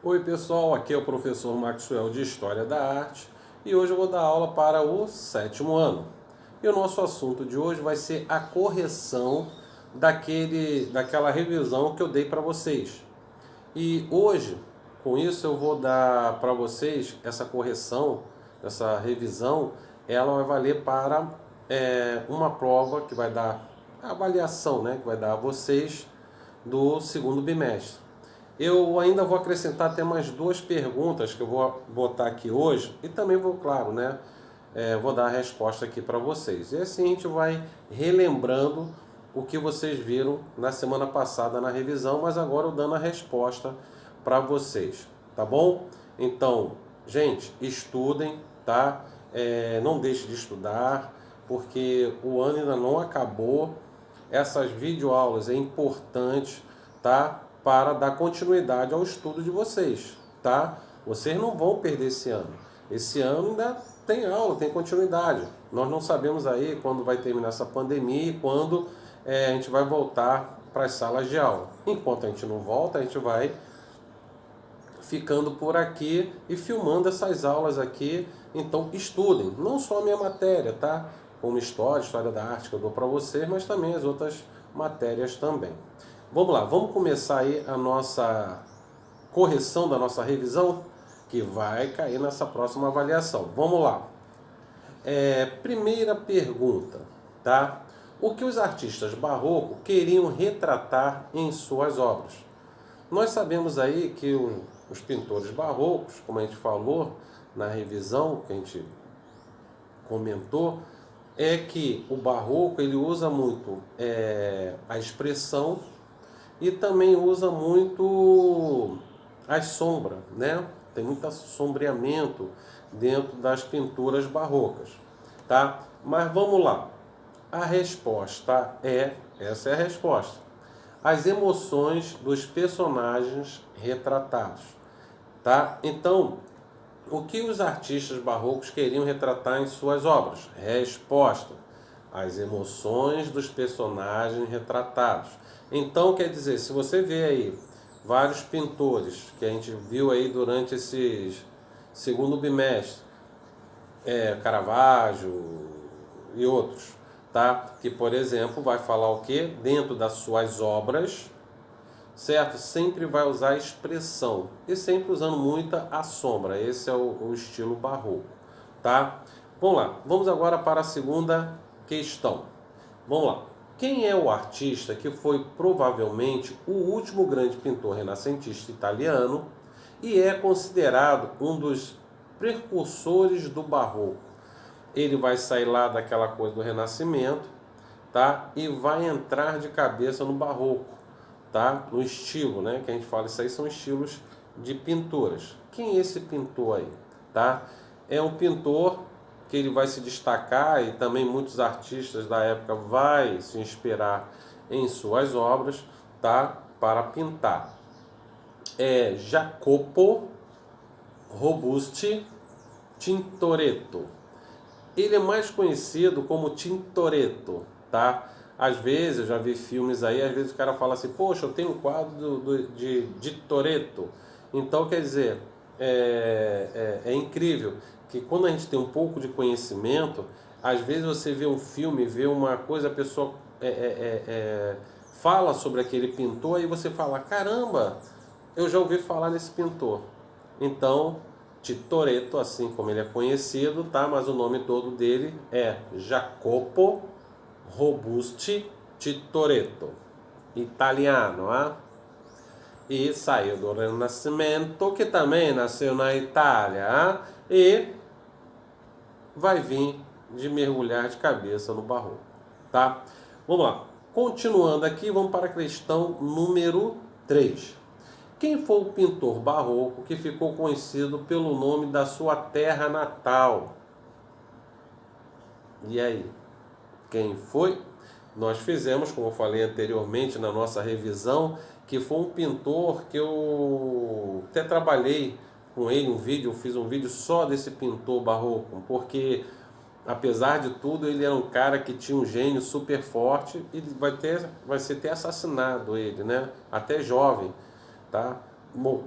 Oi pessoal, aqui é o professor Maxwell de História da Arte e hoje eu vou dar aula para o 7º ano. E o nosso assunto de hoje vai ser a correção daquela revisão que eu dei para vocês. E hoje, com isso, eu vou dar para vocês essa correção, essa revisão, ela vai valer para uma prova que vai dar a avaliação, né, que vai dar a vocês do segundo bimestre. Eu ainda vou acrescentar até mais duas perguntas que eu vou botar aqui hoje e também vou, claro, né, vou dar a resposta aqui para vocês. E assim a gente vai relembrando o que vocês viram na semana passada na revisão, mas agora eu dando a resposta para vocês, tá bom? Então, gente, estudem, tá? Não deixe de estudar, porque o ano ainda não acabou. Essas videoaulas é importante, tá? Para dar continuidade ao estudo de vocês, tá? Vocês não vão perder esse ano. Esse ano ainda tem aula, tem continuidade. Nós não sabemos aí quando vai terminar essa pandemia e quando a gente vai voltar para as salas de aula. Enquanto a gente não volta, a gente vai ficando por aqui e filmando essas aulas aqui. Então estudem, não só a minha matéria, tá? Como história da arte que eu dou para vocês, mas também as outras matérias também. Vamos lá, vamos começar aí a nossa correção da nossa revisão, que vai cair nessa próxima avaliação. Vamos lá. Primeira pergunta, tá? O que os artistas barrocos queriam retratar em suas obras? Nós sabemos aí que os pintores barrocos, como a gente falou na revisão, que a gente comentou, é que o barroco ele usa muito a expressão e também usa muito as sombras, né? Tem muito sombreamento dentro das pinturas barrocas, tá? Mas vamos lá. A resposta essa é a resposta. As emoções dos personagens retratados, tá? Então, o que os artistas barrocos queriam retratar em suas obras? Resposta: as emoções dos personagens retratados. Então, quer dizer, se você vê aí vários pintores que a gente viu aí durante esses segundo bimestre, Caravaggio e outros, tá? Que, por exemplo, vai falar o quê? Dentro das suas obras, certo? Sempre vai usar a expressão e sempre usando muita a sombra. Esse é o estilo barroco, tá? Vamos lá, vamos agora para a segunda questão. Vamos lá. Quem é o artista que foi provavelmente o último grande pintor renascentista italiano e é considerado um dos precursores do barroco? Ele vai sair lá daquela coisa do Renascimento, tá? E vai entrar de cabeça no barroco, tá? No estilo, né? Que a gente fala, isso aí são estilos de pinturas. Quem é esse pintor aí, tá? É um pintor que ele vai se destacar e também muitos artistas da época vai se inspirar em suas obras, tá? Para pintar. É Jacopo Robusti Tintoretto. Ele é mais conhecido como Tintoretto, tá? Às vezes, eu já vi filmes aí, às vezes o cara fala assim, poxa, eu tenho um quadro de Toretto. Então, quer dizer, é incrível que quando a gente tem um pouco de conhecimento, às vezes você vê um filme, vê uma coisa, a pessoa fala sobre aquele pintor, e você fala, caramba, eu já ouvi falar nesse pintor. Então, Tintoretto, assim como ele é conhecido, tá? Mas o nome todo dele é Jacopo Robusti Tintoretto, italiano, e saiu do Renascimento, que também nasceu na Itália, e vai vir de mergulhar de cabeça no barroco, tá? Vamos lá, continuando aqui, vamos para a questão número 3. Quem foi o pintor barroco que ficou conhecido pelo nome da sua terra natal? E aí? Quem foi? Nós fizemos, como eu falei anteriormente na nossa revisão, que foi um pintor que eu até trabalhei com ele um vídeo, eu fiz um vídeo só desse pintor barroco, porque apesar de tudo ele era um cara que tinha um gênio super forte e vai ser ter assassinado ele, né? Até jovem, tá?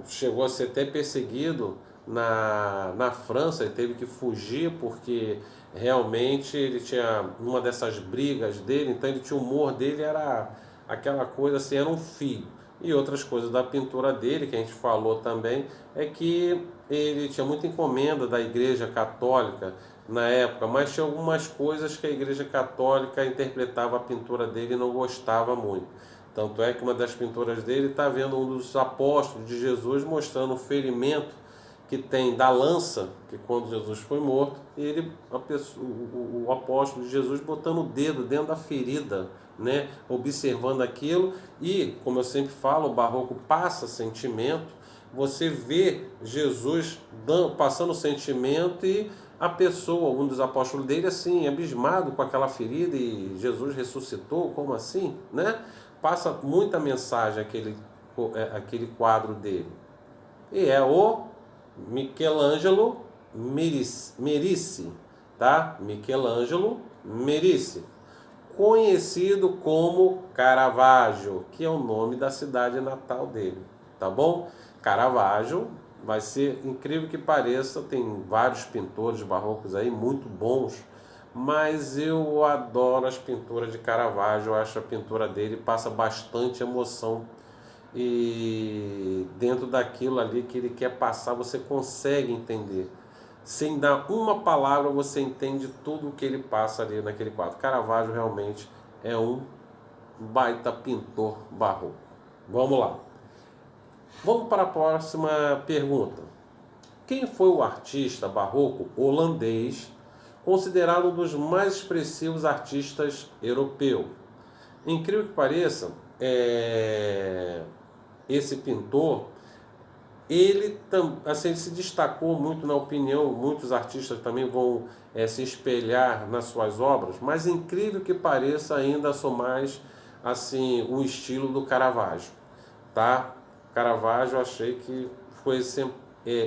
chegou a ser até perseguido na França, ele teve que fugir porque realmente ele tinha uma dessas brigas dele, então ele tinha o humor dele, era aquela coisa assim, era um fio. E outras coisas da pintura dele, que a gente falou também, é que ele tinha muita encomenda da Igreja Católica na época, mas tinha algumas coisas que a Igreja Católica interpretava a pintura dele e não gostava muito. Tanto é que uma das pinturas dele está vendo um dos apóstolos de Jesus mostrando o ferimento que tem da lança, que quando Jesus foi morto, ele, o apóstolo de Jesus botando o dedo dentro da ferida, né, observando aquilo, e, como eu sempre falo, o barroco passa sentimento, você vê Jesus passando sentimento e a pessoa, um dos apóstolos dele, assim, abismado com aquela ferida e Jesus ressuscitou, como assim, né? Passa muita mensagem aquele quadro dele. E é o Michelangelo Merisi, tá? Michelangelo Merisi, conhecido como Caravaggio, que é o nome da cidade natal dele, tá bom? Caravaggio vai ser, incrível que pareça, tem vários pintores barrocos aí muito bons, mas eu adoro as pinturas de Caravaggio, eu acho a pintura dele passa bastante emoção e dentro daquilo ali que ele quer passar, você consegue entender. Sem dar uma palavra, você entende tudo o que ele passa ali naquele quadro. Caravaggio realmente é um baita pintor barroco. Vamos lá. Vamos para a próxima pergunta. Quem foi o artista barroco holandês considerado um dos mais expressivos artistas europeus? Incrível que pareça, esse pintor, ele assim, se destacou muito na opinião, muitos artistas também vão se espelhar nas suas obras, mas incrível que pareça, ainda sou mais assim, o estilo do Caravaggio, tá? Caravaggio eu achei que foi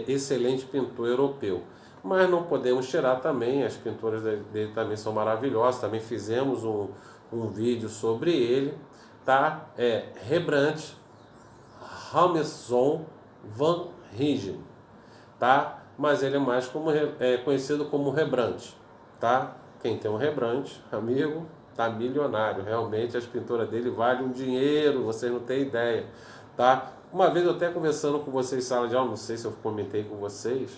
excelente pintor europeu, mas não podemos tirar também, as pinturas dele também são maravilhosas, também fizemos um vídeo sobre ele, tá? Rembrandt, Ramson van Rijn, tá? Mas ele é mais conhecido como Rembrandt, tá? Quem tem um Rembrandt, amigo, tá milionário. Realmente as pinturas dele valem um dinheiro, vocês não têm ideia, tá? Uma vez eu até conversando com vocês em sala de aula, não sei se eu comentei com vocês,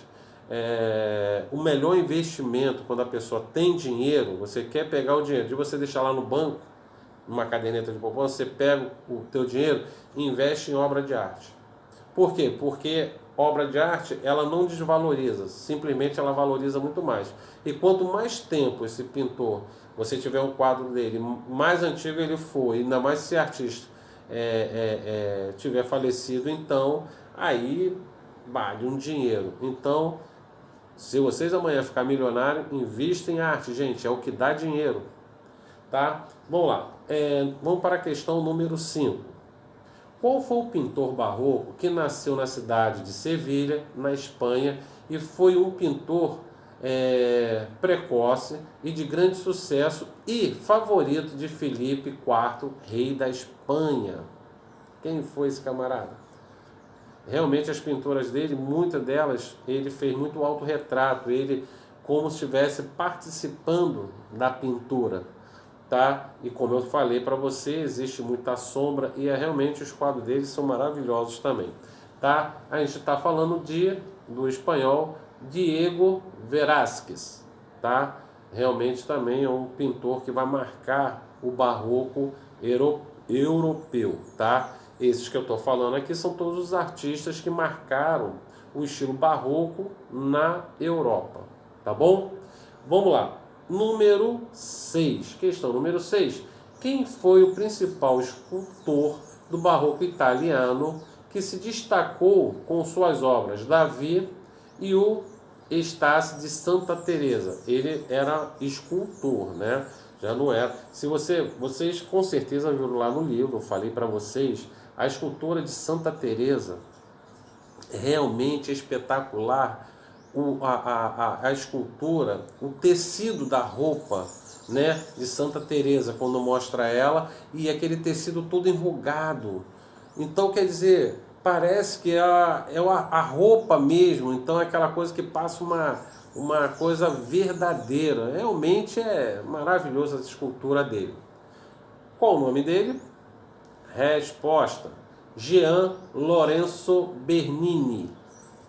o melhor investimento quando a pessoa tem dinheiro, você quer pegar o dinheiro, de você deixar lá no banco, numa caderneta de poupança, você pega o teu dinheiro e investe em obra de arte. Por quê? Porque obra de arte, ela não desvaloriza, simplesmente ela valoriza muito mais. E quanto mais tempo esse pintor, você tiver um quadro dele, mais antigo ele for, ainda mais se esse artista tiver falecido, então aí vale um dinheiro. Então, se vocês amanhã ficar milionário, invista em arte, gente, é o que dá dinheiro, tá? Vamos lá, vamos para a questão número 5. Qual foi o pintor barroco que nasceu na cidade de Sevilha, na Espanha, e foi um pintor precoce e de grande sucesso e favorito de Filipe IV, rei da Espanha? Quem foi esse camarada? Realmente as pinturas dele, muitas delas, ele fez muito autorretrato, ele como se estivesse participando da pintura, tá? E como eu falei para você, existe muita sombra e realmente os quadros dele são maravilhosos também, tá? A gente está falando do espanhol Diego Velázquez, tá? Realmente também é um pintor que vai marcar o barroco europeu, tá? Esses que eu estou falando aqui são todos os artistas que marcaram o estilo barroco na Europa, tá bom? Vamos lá. Número 6. Questão número 6. Quem foi o principal escultor do barroco italiano que se destacou com suas obras Davi e o Estácio de Santa Teresa? Ele era escultor, né? Já não era. Se vocês com certeza viram lá no livro, eu falei para vocês, a escultura de Santa Teresa realmente é espetacular. A escultura, o tecido da roupa, né, de Santa Teresa, quando mostra ela, e aquele tecido todo enrugado. Então, quer dizer, parece que a roupa mesmo, então é aquela coisa que passa uma coisa verdadeira. Realmente é maravilhosa essa escultura dele. Qual o nome dele? Resposta: Jean Lorenzo Bernini,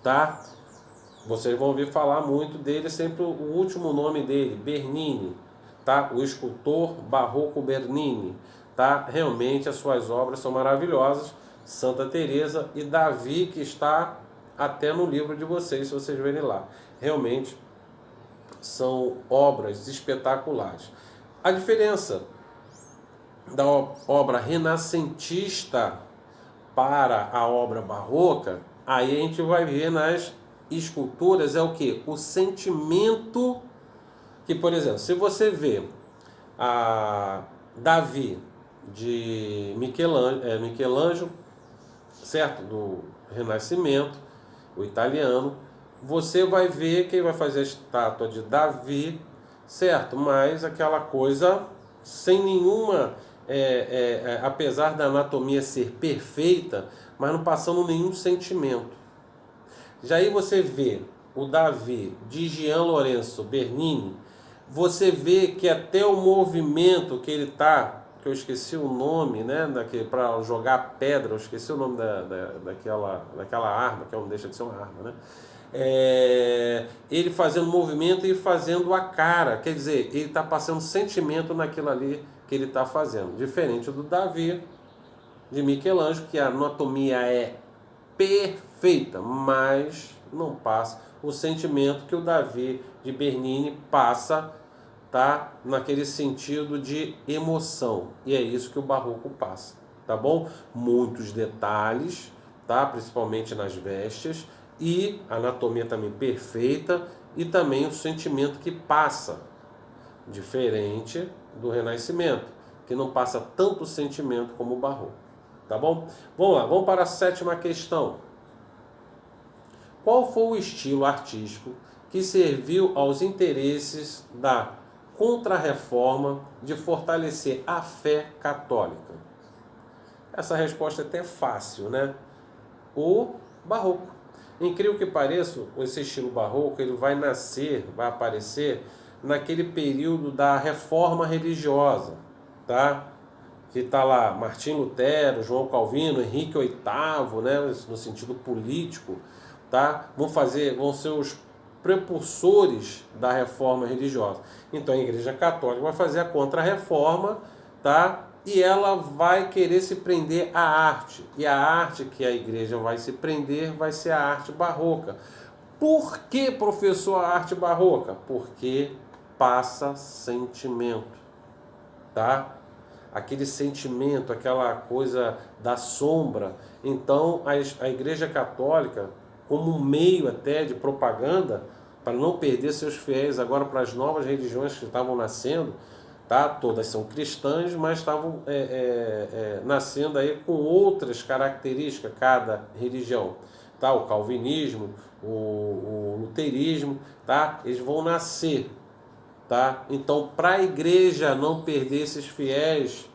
tá? Vocês vão ouvir falar muito dele, sempre o último nome dele, Bernini, tá? O escultor barroco Bernini, tá? Realmente as suas obras são maravilhosas. Santa Teresa e Davi, que está até no livro de vocês, se vocês verem lá. Realmente são obras espetaculares. A diferença da obra renascentista para a obra barroca, aí a gente vai ver nas esculturas, é o que? O sentimento que, por exemplo, se você vê a Davi de Michelangelo, certo? Do Renascimento, o italiano, você vai ver que ele vai fazer a estátua de Davi, certo? Mas aquela coisa sem nenhuma, apesar da anatomia ser perfeita, mas não passando nenhum sentimento. Já aí você vê o Davi de Jean Lorenzo Bernini, você vê que até o movimento que ele está, que eu esqueci o nome, né, para jogar pedra, eu esqueci o nome daquela arma, que não deixa de ser uma arma, né? Ele fazendo movimento e fazendo a cara, quer dizer, ele está passando sentimento naquilo ali que ele está fazendo, diferente do Davi de Michelangelo, que a anatomia é perfeita, mas não passa o sentimento que o Davi de Bernini passa, tá? Naquele sentido de emoção. E é isso que o barroco passa, tá bom? Muitos detalhes, tá? Principalmente nas vestes, e a anatomia também perfeita, e também o sentimento que passa, diferente do Renascimento, que não passa tanto sentimento como o barroco, tá bom? Vamos lá, vamos para a sétima questão. Qual foi o estilo artístico que serviu aos interesses da Contra-Reforma de fortalecer a fé católica? Essa resposta é até fácil, né? O barroco. Incrível que pareça, esse estilo barroco ele vai aparecer naquele período da reforma religiosa, tá? Que está lá Martim Lutero, João Calvino, Henrique VIII, né? No sentido político, tá? Vão ser os prepulsores da reforma religiosa. Então a Igreja Católica vai fazer a Contra-Reforma, tá? E ela vai querer se prender à arte. E a arte que a Igreja vai se prender vai ser a arte barroca. Por que, professor, a arte barroca? Porque passa sentimento, tá? Aquele sentimento, aquela coisa da sombra. Então a Igreja Católica, como um meio até de propaganda, para não perder seus fiéis agora para as novas religiões que estavam nascendo, tá? Todas são cristãs, mas estavam nascendo aí com outras características, cada religião, tá? O calvinismo, o luterismo, tá? Eles vão nascer, tá? Então, para a igreja não perder esses fiéis,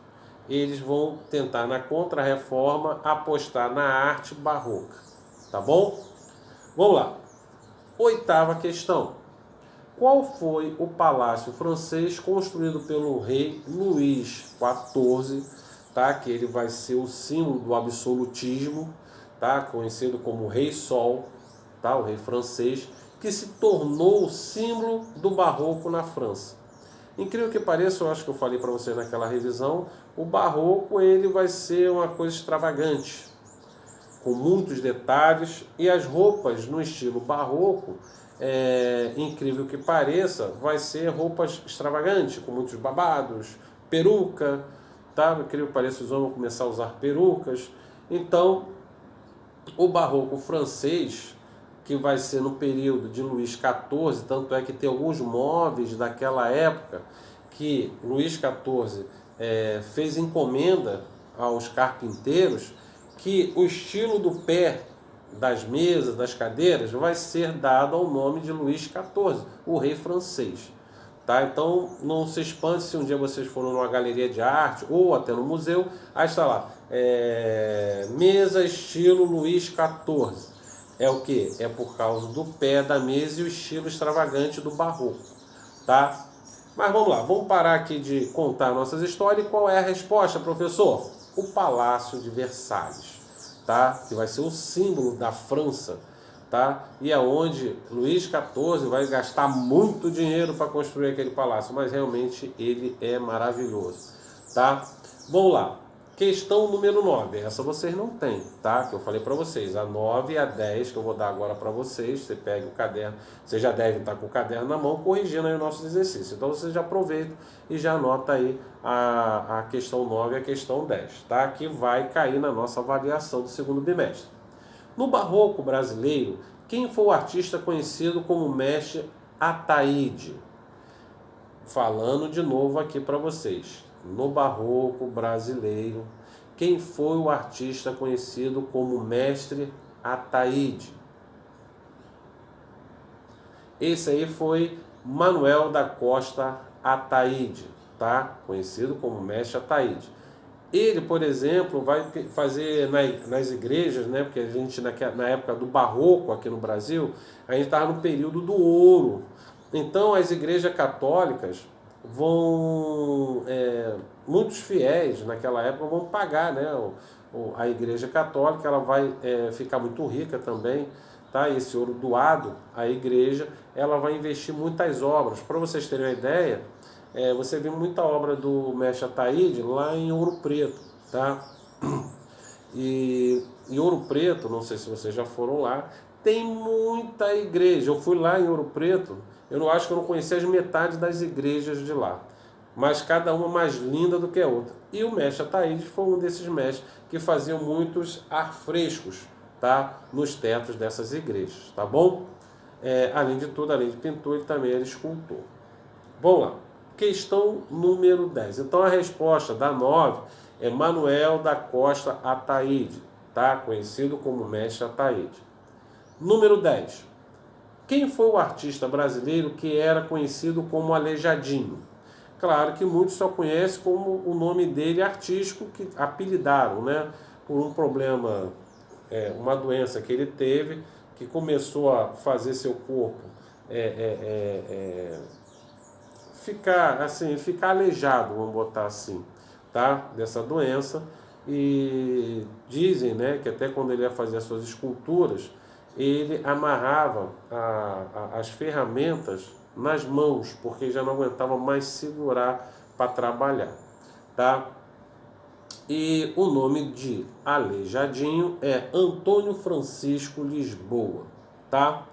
eles vão tentar na Contra-Reforma apostar na arte barroca, tá bom? Vamos lá. Oitava questão. Qual foi o palácio francês construído pelo rei Luís XIV, tá? Que ele vai ser o símbolo do absolutismo, tá? Conhecido como Rei Sol, tá? O rei francês, que se tornou o símbolo do barroco na França. Incrível que pareça, eu acho que eu falei para você naquela revisão, o barroco ele vai ser uma coisa extravagante, com muitos detalhes, e as roupas no estilo barroco, incrível que pareça, vai ser roupas extravagantes, com muitos babados, peruca, tá? Incrível que pareça, os homens vão começar a usar perucas. Então, o barroco francês, que vai ser no período de Luís XIV, tanto é que tem alguns móveis daquela época que Luís XIV fez encomenda aos carpinteiros, que o estilo do pé das mesas, das cadeiras, vai ser dado ao nome de Luís XIV, o rei francês, tá? Então não se espante se um dia vocês forem numa galeria de arte ou até no museu, aí está lá, mesa estilo Luís XIV. É o que? É por causa do pé da mesa e o estilo extravagante do barroco, tá? Mas vamos lá, vamos parar aqui de contar nossas histórias. E qual é a resposta, professor? O Palácio de Versalhes, tá? Que vai ser o símbolo da França, tá? E é onde Luís XIV vai gastar muito dinheiro para construir aquele palácio, mas realmente ele é maravilhoso, tá? Vamos lá. Questão número 9, essa vocês não têm, tá? Que eu falei para vocês, a 9 e a 10 que eu vou dar agora para vocês. Você pega o caderno, você já deve estar com o caderno na mão, corrigindo aí os nossos exercícios. Então você já aproveita e já anota aí a questão 9 e a questão 10, tá? Que vai cair na nossa avaliação do segundo bimestre. No barroco brasileiro, quem foi o artista conhecido como mestre Ataíde? Falando de novo aqui para vocês. No barroco brasileiro, quem foi o artista conhecido como mestre Ataíde? Esse aí foi Manuel da Costa Ataíde, tá? Conhecido como mestre Ataíde. Ele, por exemplo, vai fazer nas igrejas, né? Porque a gente, na época do barroco aqui no Brasil, a gente estava no período do ouro. Então, as igrejas católicas vão, muitos fiéis naquela época vão pagar, né? A igreja católica ela vai ficar muito rica também, tá? Esse ouro doado à igreja, ela vai investir muitas obras. Para vocês terem uma ideia, você viu muita obra do mestre Ataíde lá em Ouro Preto, tá? E em Ouro Preto, não sei se vocês já foram lá, tem muita igreja. Eu fui lá em Ouro Preto, eu não acho que eu não conheci as metades das igrejas de lá, mas cada uma mais linda do que a outra. E o mestre Ataíde foi um desses mestres que faziam muitos afrescos, tá? Nos tetos dessas igrejas, tá bom? Além de tudo, além de pintor, ele também era escultor. Vamos lá. Questão número 10. Então a resposta da 9 é Manuel da Costa Ataíde, tá? Conhecido como mestre Ataíde. Número 10. Quem foi o artista brasileiro que era conhecido como Aleijadinho? Claro que muitos só conhecem como o nome dele artístico, que apelidaram, né? Por um problema, uma doença que ele teve, que começou a fazer seu corpo ficar aleijado, vamos botar assim, tá? Dessa doença. E dizem, né, que até quando ele ia fazer as suas esculturas, ele amarrava as ferramentas nas mãos, porque já não aguentava mais segurar para trabalhar, tá? E o nome de Aleijadinho é Antônio Francisco Lisboa, tá?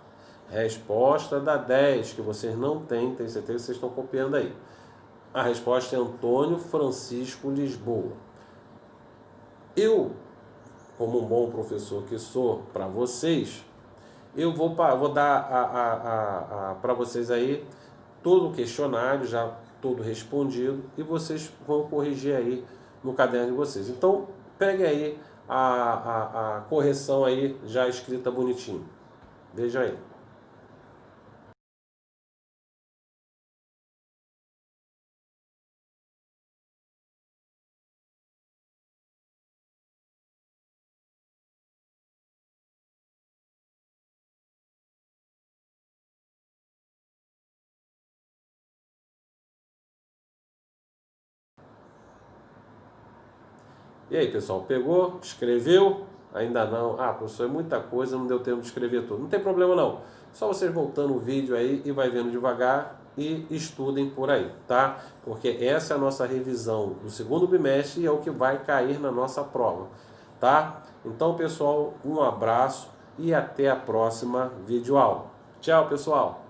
Resposta da 10, que vocês não têm, tenho certeza que vocês estão copiando aí. A resposta é Antônio Francisco Lisboa. Eu, como um bom professor que sou para vocês, eu vou dar para vocês aí todo o questionário, já todo respondido, e vocês vão corrigir aí no caderno de vocês. Então, pegue aí a correção aí já escrita bonitinho. Veja aí. E aí, pessoal, pegou? Escreveu? Ainda não? Ah, professor, é muita coisa, não deu tempo de escrever tudo. Não tem problema não. Só vocês voltando o vídeo aí e vai vendo devagar e estudem por aí, tá? Porque essa é a nossa revisão do segundo bimestre e é o que vai cair na nossa prova, tá? Então, pessoal, um abraço e até a próxima videoaula. Tchau, pessoal!